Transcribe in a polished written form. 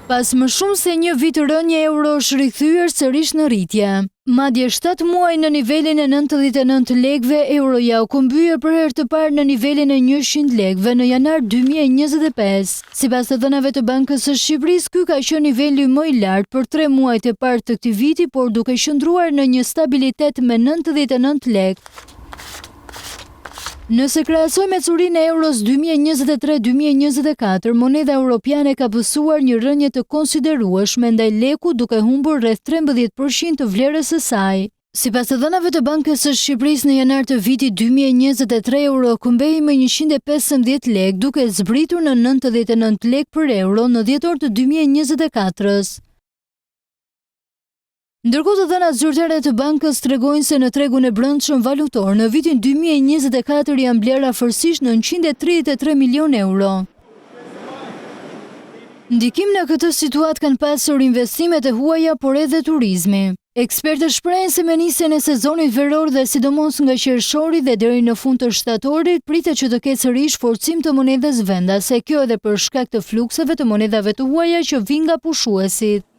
Pas më shumë se një vit rënja e euro është rikthyer sërish në rritje. Madje 7 muaj në nivelin e 99 lekëve, euroja u këmbye për herë të parë në nivelin e 100 lekëve në janar 2025. Sipas të dhënave të Bankës së Shqipërisë, ky ka qenë niveli më i lartë për 3 muajt e parë të këtij viti, por duke qëndruar në një stabilitet me 99 lekë. Nëse krahasojmë me curinë e euros 2023-2024, moneda europiane ka pësuar një rënje të konsiderueshme ndaj lekut, duke humbur rreth 13% të vlerës së saj. Sipas të dhënave të Bankës së Shqipërisë, në janar të vitit 2023 euro këmbej me 115 lekë, duke zbritur në 99 lekë për euro në dhjetor të 2024-s. Ndërkohë, të dhënat zyrtare të bankës tregojnë se në tregun e brendshëm valutor në vitin 2024 janë bler afërsisht 933 milion euro. Ndikim në këtë situatë kanë pasur investimet e huaja, por edhe turizmi. Ekspertët shprehen se me nisjen e sezonit veror dhe sidomos nga qershori dhe deri në fund të shtatorit, pritet që të ketë sërish forcim të monedës vendase, kjo edhe për shkak të flukseve të monedave të huaja që vijnë nga pushuesit.